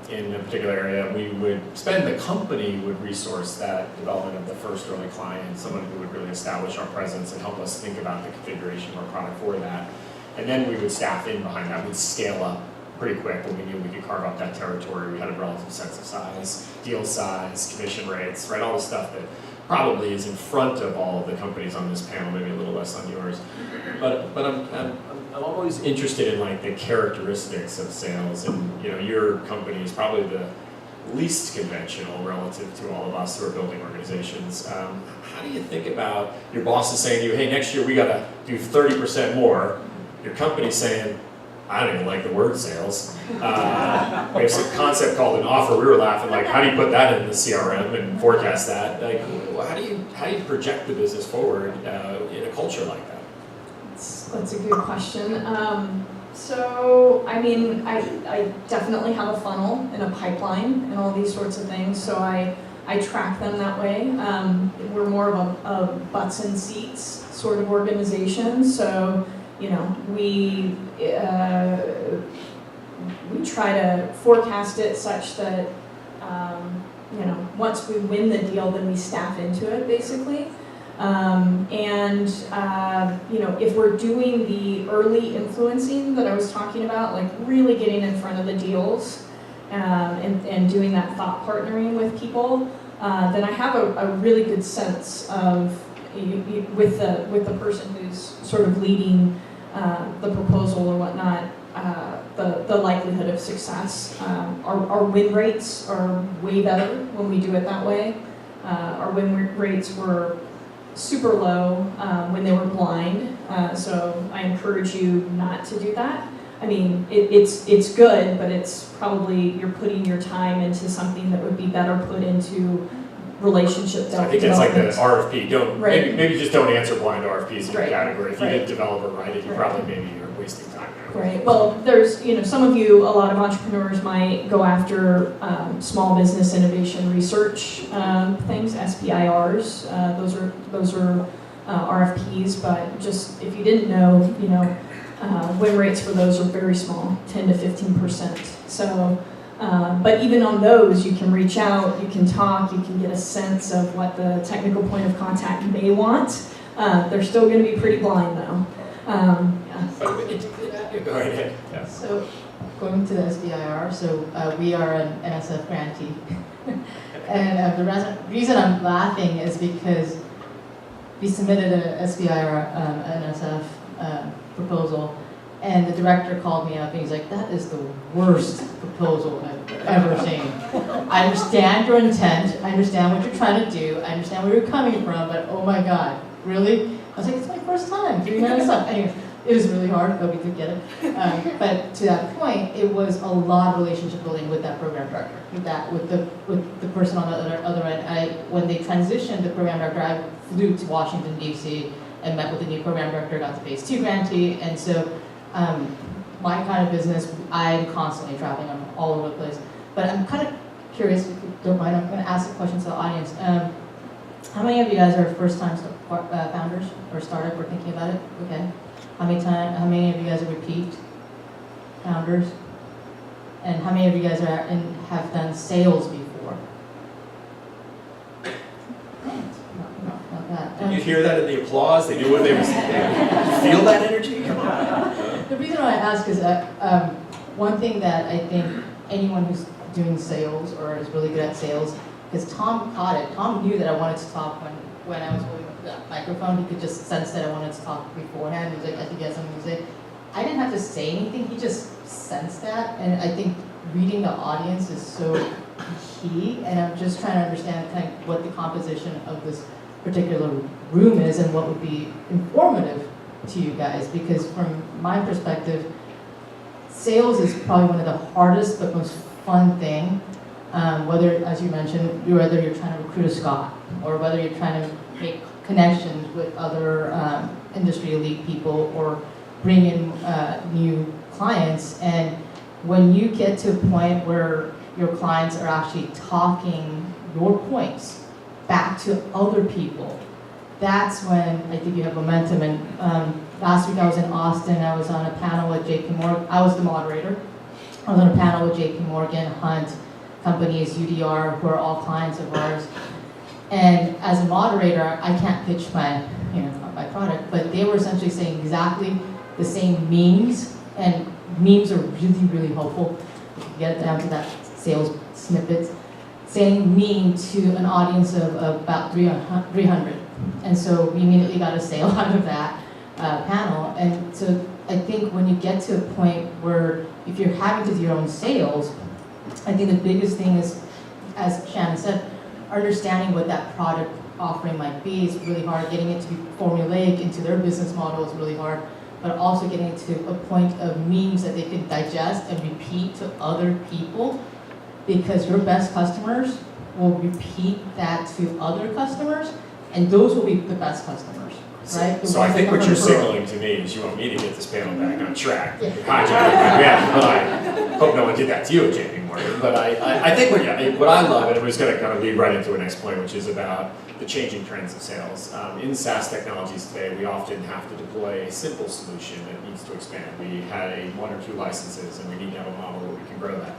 in a particular area. We would spend, the company would resource that development of the first early client, someone who would really establish our presence and help us think about the configuration of our product for that. And then we would staff in behind that. We'd scale up pretty quick when we knew we could carve up that territory. We had a relative sense of size, deal size, commission rates, right? All the stuff that probably is in front of all of the companies on this panel, maybe a little less on yours. But I'm always interested in like the characteristics of sales, and you know, your company is probably the least conventional relative to all of us who are building organizations. How do you think about your boss is saying to you, hey, next year we got to do 30% more. Your company's saying, I don't even like the word sales. We have some concept called an offer. We were laughing like, how do you put that in the CRM and forecast that? Like, how do you project the business forward in a culture like that? That's a good question. So, I mean, I definitely have a funnel and a pipeline and all these sorts of things, so I track them that way. We're more of a butts and seats sort of organization, so, you know, we try to forecast it such that, you know, once we win the deal, then we staff into it, basically. You know, if we're doing the early influencing that I was talking about, like really getting in front of the deals and doing that thought partnering with people, then I have a really good sense of, with the person who's sort of leading the proposal or whatnot, the likelihood of success. Our win rates are way better when we do it that way. Our win rates were super low when they were blind, so I encourage you not to do that. I mean, it's good, but it's probably you're putting your time into something that would be better put into relationship development. I think it's like the RFP. Don't right. maybe just don't answer blind RFPs in your right. category. If you right. didn't develop it right, you right. probably maybe you're wasting time there. Right. Well, there's, you know, some of you, a lot of entrepreneurs might go after small business innovation research things, SBIRs. Those are RFPs, but just if you didn't know, you know, win rates for those are very small, 10 to 15%. So, but even on those, you can reach out, you can talk, you can get a sense of what the technical point of contact may want. They're still going to be pretty blind, though. Yeah. Go ahead. Yeah. So, going to the SBIR, so we are an NSF grantee. And the reason I'm laughing is because we submitted an SBIR NSF proposal, and the director called me up and he's like, that is the worst proposal I've ever seen. I understand your intent, I understand what you're trying to do, I understand where you're coming from, but oh my God, really? I was like, it's my first time doing that stuff. Anyway, it was really hard, but we did get it. But to that point, it was a lot of relationship building with that program director, with the person on the other end. When they transitioned the program director, I flew to Washington D.C. and met with the new program director, got the phase 2 grantee, and so my kind of business, I'm constantly traveling, I'm all over the place. But I'm kind of curious, if you don't mind, I'm going to ask a question to the audience. How many of you guys are first-time founders or startup or thinking about it? Okay. How many of you guys are repeat founders? And how many of you guys have done sales before? Not bad. Did you hear that in the applause? They knew what they were saying. Did you feel that energy? Come on. The reason why I ask is that one thing that I think anyone who's doing sales or is really good at sales, because Tom caught it. Tom knew that I wanted to talk when I was holding the microphone. He could just sense that I wanted to talk beforehand. He was like, I think he has something to say. I didn't have to say anything. He just sensed that. And I think reading the audience is so key. And I'm just trying to understand kind of what the composition of this particular room is and what would be informative to you guys. Because from my perspective, sales is probably one of the hardest but most fun thing. Whether, as you mentioned, whether you're trying to recruit a Scot or whether you're trying to make connections with other industry elite people or bring in new clients. And when you get to a point where your clients are actually talking your points back to other people, that's when I think you have momentum. And last week I was in Austin, I was on a panel with JP Morgan, I was the moderator. I was on a panel with JP Morgan, Hunt, companies, UDR, who are all clients of ours. And as a moderator, I can't pitch my product, but they were essentially saying exactly the same memes, and memes are really, really helpful. If you get down to that sales snippets, saying meme to an audience of about 300. And so we immediately got a sale out of that panel. And so I think when you get to a point where if you're having to do your own sales, I think the biggest thing is, as Shannon said, understanding what that product offering might be is really hard. Getting it to be formulaic into their business model is really hard. But also getting it to a point of memes that they can digest and repeat to other people, because your best customers will repeat that to other customers, and those will be the best customers, right? So I think what you're signaling to me is you want me to get this panel back on track. Yeah, well, I hope no one did that to you at JP Morgan, but I think what I love, and it was going to kind of lead right into a next point, which is about the changing trends of sales. In SaaS technologies today, we often have to deploy a simple solution that needs to expand. We had 1 or 2 licenses, and we need to have a model where we can grow that.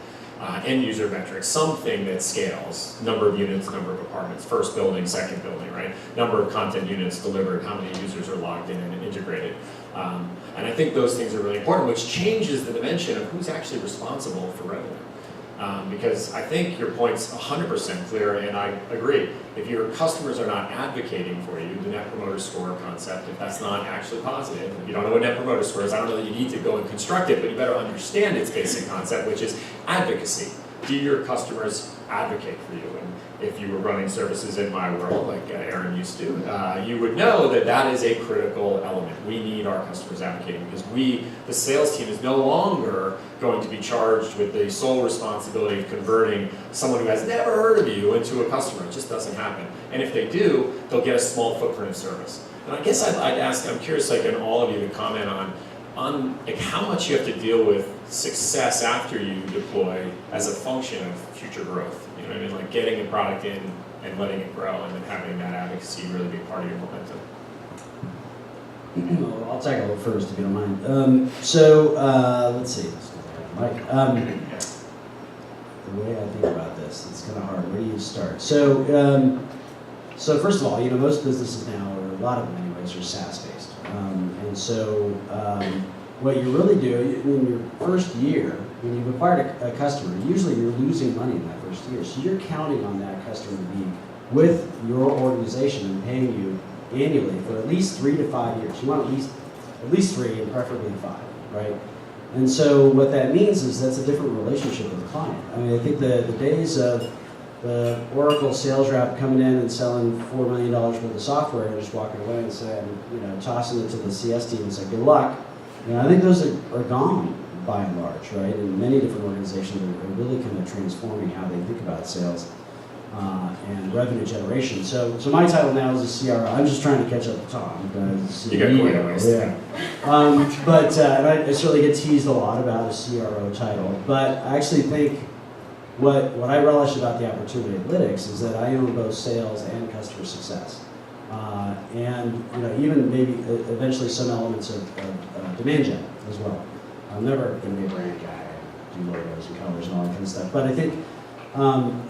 End user metrics, something that scales, number of units, number of apartments, first building, second building, right? Number of content units delivered, how many users are logged in and integrated. And I think those things are really important, which changes the dimension of who's actually responsible for revenue. Because I think your point's 100% clear, and I agree. If your customers are not advocating for you, the Net Promoter Score concept, if that's not actually positive, if you don't know what Net Promoter Score is, I don't know that you need to go and construct it, but you better understand its basic concept, which is advocacy. Do your customers advocate for you? And if you were running services in my world, like Aaron used to, you would know that that is a critical element. We need our customers advocating, because the sales team is no longer going to be charged with the sole responsibility of converting someone who has never heard of you into a customer. It just doesn't happen. And if they do, they'll get a small footprint of service. And I guess I'd ask, I'm curious, like, in all of you to comment on like how much you have to deal with success after you deploy as a function of future growth. You know what I mean? Like getting a product in and letting it grow, and then having that advocacy really be part of your momentum. Well, I'll tackle it first, if you don't mind. Let's see. Mike, the way I think about this, it's kind of hard. Where do you start? So first of all, most businesses now, or a lot of them anyways, are SaaS-based. What you really do in your first year, when you've acquired a customer, usually you're losing money in that first year. So you're counting on that customer to be with your organization and paying you annually for at least 3 to 5 years. You want at least 3 and preferably 5, right? And so what that means is that's a different relationship with the client. I mean, I think the days of the Oracle sales rep coming in and selling $4 million worth of software and just walking away and saying, tossing it to the CS team and saying, good luck. I think those are gone by and large, right? And many different organizations are really kind of transforming how they think about sales and revenue generation. So my title now is a CRO. I'm just trying to catch up to Tom. You got quite a ways. Yeah. And I certainly get teased a lot about a CRO title, but I actually think what I relish about the opportunity at Lytics is that I own both sales and customer success. And even maybe eventually some elements of demand gen as well. I'm never going to be a brand guy, do logos and colors and all that kind of stuff. But I think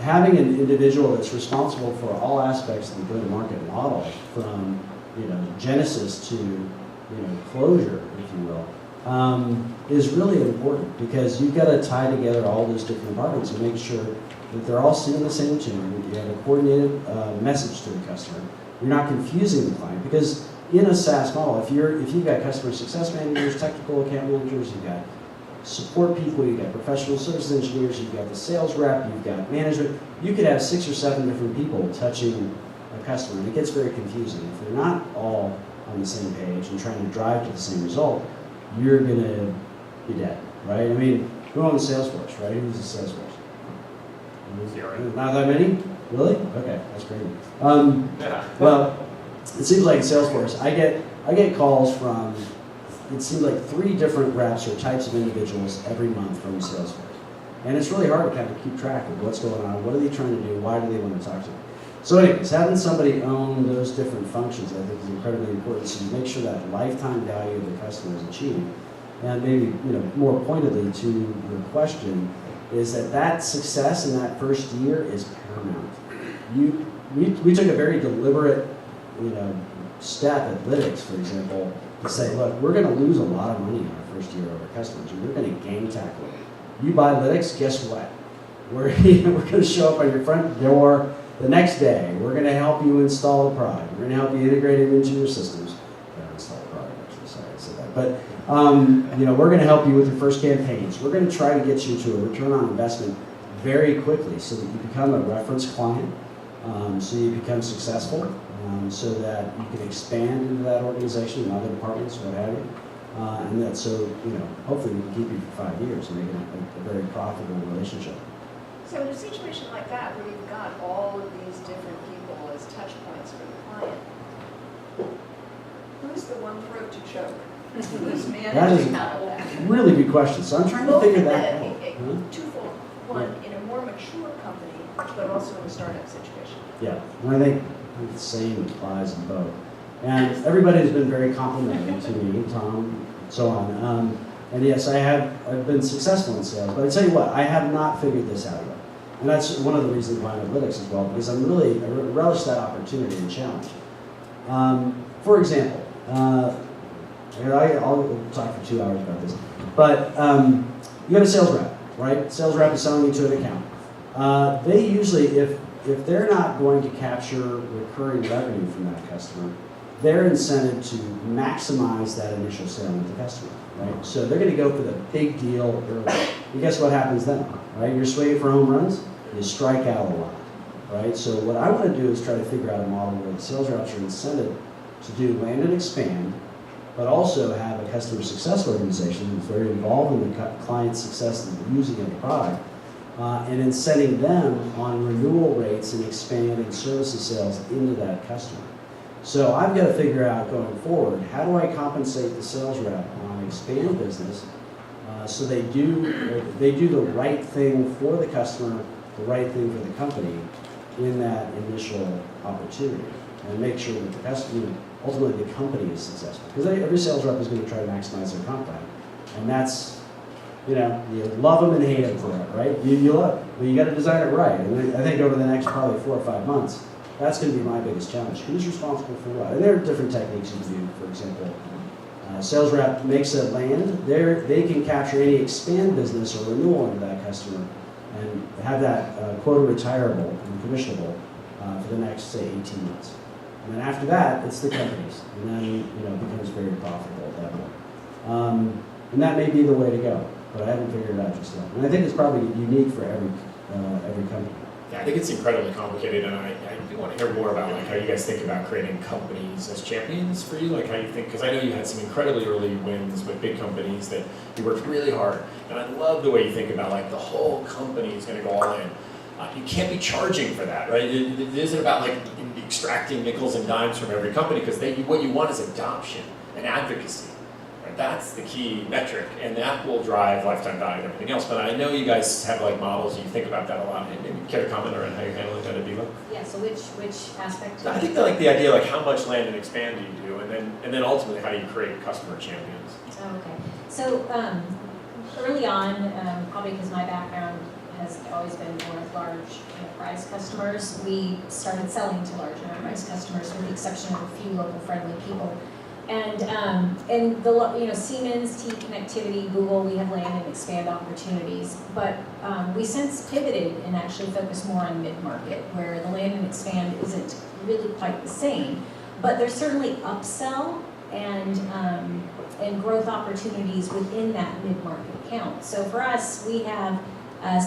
having an individual that's responsible for all aspects of the go-to-market model, from genesis to closure, if you will, is really important, because you've got to tie together all those different departments and make sure that they're all singing the same tune. You have a coordinated message to the customer. You're not confusing the client, because in a SaaS model, if you've got customer success managers, technical account managers, you've got support people, you've got professional services engineers, you've got the sales rep, you've got management, you could have 6 or 7 different people touching a customer, and it gets very confusing. If they're not all on the same page and trying to drive to the same result, you're going to be dead, right? I mean, who owns Salesforce, right? Who's the Salesforce? Not that many? Really? Okay, that's great. Well, it seems like Salesforce, I get calls from, it seems like 3 different reps or types of individuals every month from Salesforce. And it's really hard to kind of keep track of what's going on, what are they trying to do, why do they want to talk to me. So anyways, having somebody own those different functions, I think, is incredibly important, so you make sure that lifetime value of the customer is achieved. And maybe, more pointedly to your question, is that success in that first year is paramount. We took a very deliberate, step at Lytics, for example, to say, look, we're going to lose a lot of money in our first year of our customers, and we're going to game tackle it. You buy Lytics, guess what? We're going to show up on your front door the next day. We're going to help you install the product. We're going to help you integrate it into your systems. Install the product, actually, sorry I said that. But we're going to help you with your first campaigns. We're going to try to get you to a return on investment very quickly so that you become a reference client, so you become successful, so that you can expand into that organization and other departments, what have you. And that hopefully we can keep you for 5 years and make it a very profitable relationship. So in a situation like that, where you've got all of these different people as touch points for the client, who's the one throat to choke? Who's managing all that? Really good question. So I'm trying to figure that out. Twofold. One, in a more mature company, but also in a startup situation. Yeah, and I think the same applies in both. And everybody has been very complimentary to me, Tom, and so on. And yes, I've been successful in sales, but I tell you what, I have not figured this out yet. And that's one of the reasons why I'm at Lytics as well, because I relish that opportunity and challenge. For example, I'll talk for 2 hours about this, but you got a sales rep, right? Sales rep is selling you to an account. They usually, if they're not going to capture recurring revenue from that customer, they're incented to maximize that initial sale with the customer, right? So they're going to go for the big deal early. And guess what happens then, right? You're swinging for home runs, you strike out a lot, right? So what I want to do is try to figure out a model where the sales reps are incented to do land and expand, but also have a customer success organization that's very involved in the client success and using of the product, and incenting them on renewal rates and expanding services sales into that customer. So I've got to figure out going forward, how do I compensate the sales rep on expand business so they do the right thing for the customer, the right thing for the company in that initial opportunity, and make sure that the customer, ultimately the company is successful. Because every sales rep is going to try to maximize their comp plan. And that's, you love them and hate them for it, right? You love it, but you got to design it right. And I think over the next probably 4 or 5 months, that's going to be my biggest challenge. Who's responsible for what? And there are different techniques you can do. For example, sales rep makes a land. They can capture any expand business or renewal into that customer and have that quota retirable and commissionable for the next, say, 18 months. And then after that, it's the companies. And then, it becomes very profitable at that point. And that may be the way to go, but I haven't figured it out just yet. And I think it's probably unique for every company. Yeah, I think it's incredibly complicated, and I do want to hear more about how you guys think about creating companies as champions for you, how you think, because I know you had some incredibly early wins with big companies that you worked really hard, and I love the way you think about the whole company is going to go all in. You can't be charging for that, right? It isn't about extracting nickels and dimes from every company, because what you want is adoption and advocacy. That's the key metric, and that will drive lifetime value and everything else. But I know you guys have models, and you think about that a lot. Maybe care to comment around how you handle it at Aviva? Yeah, so which aspect? I think the idea how much land and expand do you do, and then ultimately how do you create customer champions? Oh, okay. So early on, probably because my background has always been more with large enterprise customers, we started selling to large enterprise customers with the exception of a few local friendly people. And the Siemens, T Connectivity, Google, we have land and expand opportunities, but we since pivoted and actually focused more on mid-market, where the land and expand isn't really quite the same, but there's certainly upsell and growth opportunities within that mid-market account. So for us, we have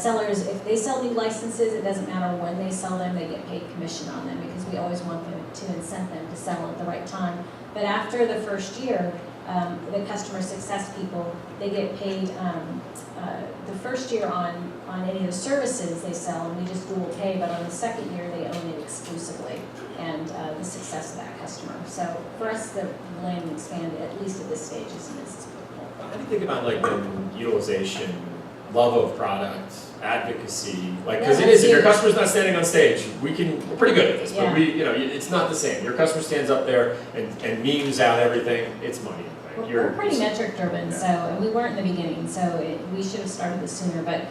sellers, if they sell new licenses, it doesn't matter when they sell them, they get paid commission on them because we always want them to incent them to sell at the right time. But after the first year, the customer success people, they get paid the first year on any of the services they sell, and we just dual pay, but on the second year, they own it exclusively, and the success of that customer. So for us, the land and expand, at least at this stage, isn't as critical. How do you think about the utilization love of product, advocacy, like, because Yeah, it is, if your huge. customer's not standing on stage, we're pretty good at this, Yeah. but it's not the same. Your customer stands up there and memes out everything, it's money. Like, We're pretty metric driven, so, and we weren't in the beginning, so we should have started this sooner, but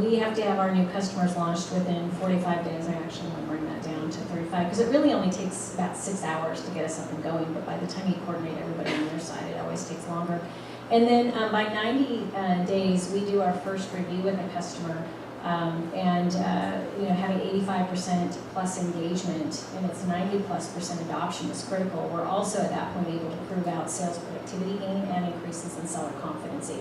we have to have our new customers launched within 45 days. I actually want to bring that down to 35, because it really only takes about 6 hours to get us up and going, but by the time you coordinate everybody on their side, it always takes longer. And then by 90 days, we do our first review with a customer, and having 85% plus engagement and it's 90+% adoption is critical. We're also at that point able to prove out sales productivity gain and increases in seller confidence.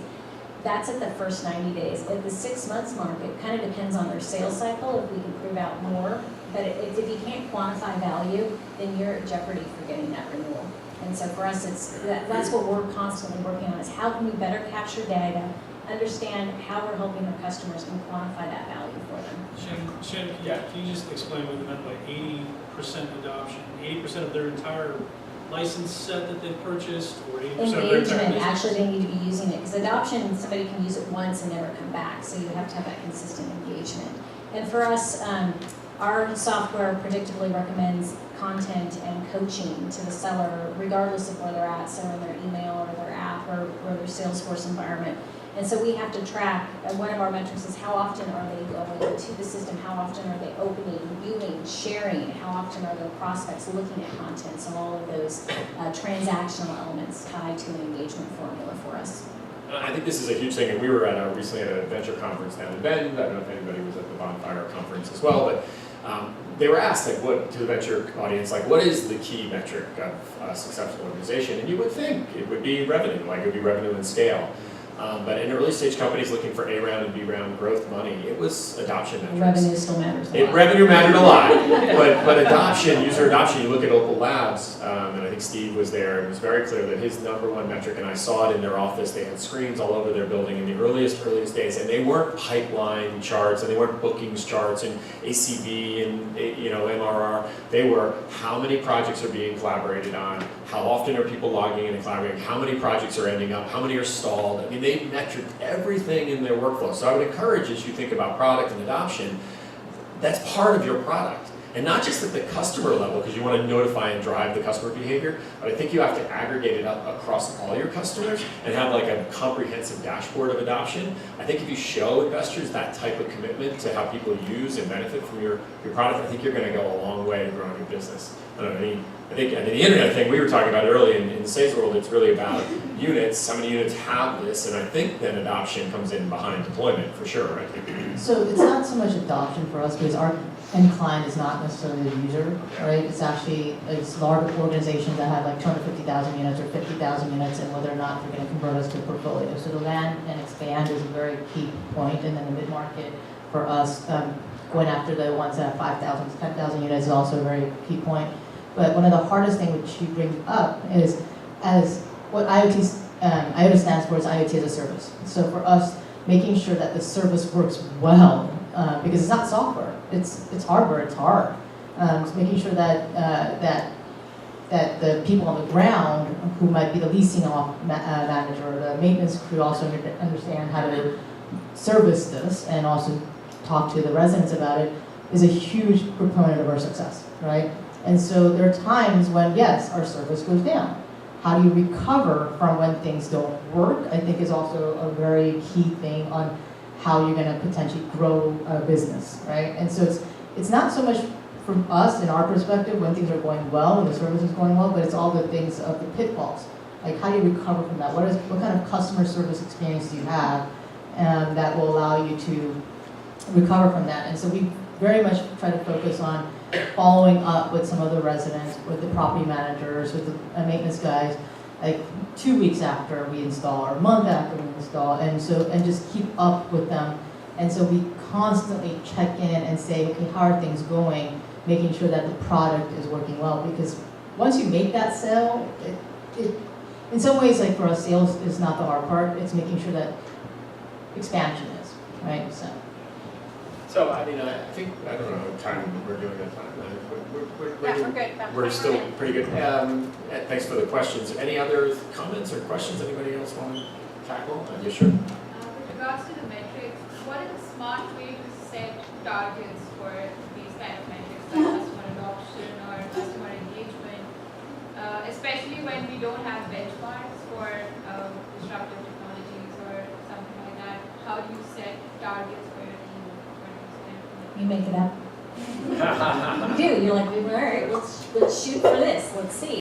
That's at the first 90 days. At the 6 months mark, it kind of depends on their sales cycle if we can prove out more. But if you can't quantify value, then you're at jeopardy for getting that renewal. And so for us, that's what we're constantly working on, is how can we better capture data, understand how we're helping our customers, and quantify that value for them. Shannon, can you just explain what you meant by 80% adoption? 80% of their entire license set that they've purchased, or 80% of their entire Engagement, business? actually they need to be using it, because adoption, somebody can use it once and never come back, so you have to have that consistent engagement. And for us, our software predictably recommends content and coaching to the seller, regardless of where they're at, so in their email or their app or their Salesforce environment. And so we have to track, one of our metrics is how often are they going to the system, how often are they opening, viewing, sharing, how often are their prospects looking at content, so all of those transactional elements tied to an engagement formula for us. I think this is a huge thing, and we were recently at a venture conference down in Bend. I don't know if anybody was at the Bonfire conference as well, but they were asked, like, what, to the venture audience, like, what is the key metric of a successful organization? And you would think it would be revenue, like it would be revenue and scale. But in early stage companies looking for A round and B round growth money, it was adoption metrics. Revenue still matters a lot. Revenue mattered a lot, but adoption, user adoption, you look at Opal Labs, and I think Steve was there, it was very clear that his #1 metric, and I saw it in their office, they had screens all over their building in the earliest days, and they weren't pipeline charts, and they weren't bookings charts, and ACV, and MRR, they were how many projects are being collaborated on, how often are people logging in and collaborating, how many projects are ending up, how many are stalled. I mean, they metric everything in their workflow. So I would encourage, as you think about product and adoption, that's part of your product. And not just at the customer level, because you want to notify and drive the customer behavior, but I think you have to aggregate it up across all your customers and have like a comprehensive dashboard of adoption. I think if you show investors that type of commitment to how people use and benefit from your product, I think you're going to go a long way to growing your business. I don't know, I think the internet thing we were talking about earlier in the sales world, it's really about units, how many units have this, and I think then adoption comes in behind deployment for sure, right? So it's not so much adoption for us, because our end client is not necessarily the user, right? It's actually, it's large organizations that have like 250,000 units or 50,000 units, and whether or not they're going to convert us to a portfolio. So the land and expand is a very key point, and then the mid-market for us, going after the ones that have 5,000 to 10,000 units is also a very key point. But one of the hardest things which you bring up is, as what IoT stands for is IoT as a service. So for us, making sure that the service works well, because it's not software, it's hardware, it's hard. So making sure that that the people on the ground, who might be the leasing manager or the maintenance crew, also understand how to service this and also talk to the residents about it, is a huge proponent of our success, right? And so there are times when, yes, our service goes down. How do you recover from when things don't work, I think is also a very key thing on how you're going to potentially grow a business, right? And so it's not so much from us, in our perspective, when things are going well and the service is going well, but it's all the things of the pitfalls. Like, how do you recover from that? What kind of customer service experience do you have that will allow you to recover from that? And so we very much try to focus on following up with some of the residents, with the property managers, with the maintenance guys, like 2 weeks after we install or a month after we install, and just keep up with them. And so we constantly check in and say, okay, how are things going? Making sure that the product is working well, because once you make that sale, it in some ways, like for us, sales is not the hard part. It's making sure that expansion is, right? So, I mean, I think, I don't know what time we're doing at time. We're good. We're still pretty good. Thanks for the questions. Any other comments or questions anybody else want to tackle? Yeah, sure. regards to the metrics, what is a smart way to set targets for these kind of metrics like customer adoption or customer engagement, especially when we don't have benchmarks for disruptive technologies or something like that? How do you set targets for your team? You make it up. You do, you're like, all right, let's shoot for this, let's see.